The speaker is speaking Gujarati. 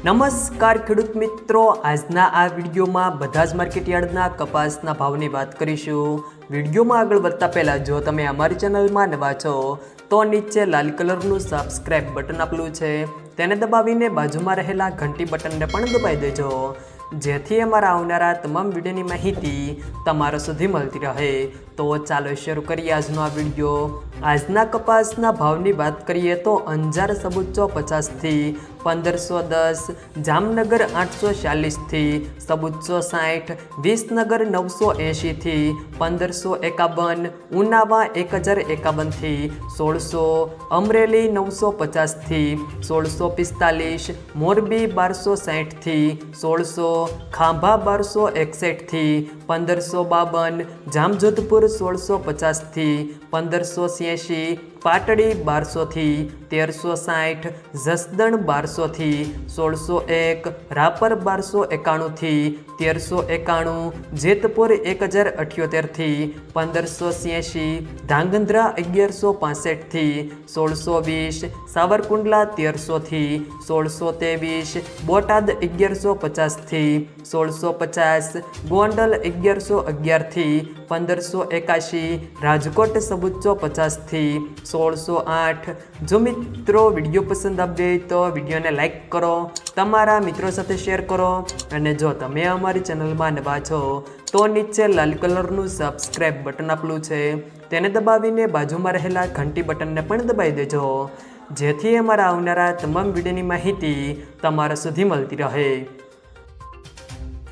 નમસ્કાર ખેડૂત મિત્રો, આજના આ વિડીયોમાં બધા જ માર્કેટયાર્ડના કપાસના ભાવની વાત કરીશું। વિડીયોમાં આગળ વધતા પહેલાં જો તમે અમારી ચેનલમાં નવા છો તો નીચે લાલ કલરનું સબસ્ક્રાઇબ બટન આપેલું છે તેને દબાવીને બાજુમાં રહેલા ઘંટી બટનને પણ દબાવી દેજો, જેથી અમારા આવનારા તમામ વિડીયોની માહિતી તમારા સુધી મળતી રહે। તો ચાલો શરૂ કરીએ આજનો આ વિડીયો। આજના કપાસના ભાવની વાત કરીએ તો અંજાર સબુચ્ચો 50 થી 1510, જામનગર 840 થી સબુચ્ચો 60, વિસનગર 980 થી 1551, ઉનાવા 1051 થી 1600, અમરેલી 950 થી 1645, મોરબી 1260 થી 1600, ખાંભા 1261 થી 1552, જામજોધપુર 1650 થી 1586, પાટડી 1200 થી 1360, જસદણ 1200 થી 1601, રાપર 1291 થી 1391, જેતપુર 1078 થી 1586, ધાંગધ્રા 1165 થી 1620, સાવરકુંડલા 1300 થી 1623, બોટાદ 1150 થી 1650, ગોંડલ 1111 થી 1581, રાજકોટ સબુચ્ચો 50 થી 1608। જો મિત્રો વિડીયો પસંદ આવે તો વિડીયોને લાઈક કરો, તમારા મિત્રો સાથે શેર કરો, અને જો તમે અમારી ચેનલમાં નવા છો તો નીચે લાલ કલરનું સબસ્ક્રાઇબ બટન આપેલું છે તેને દબાવીને બાજુમાં રહેલા ઘંટી બટનને પણ દબાવી દેજો, જેથી અમારા આવનારા તમામ વિડીયોની માહિતી તમારા સુધી મળતી રહે।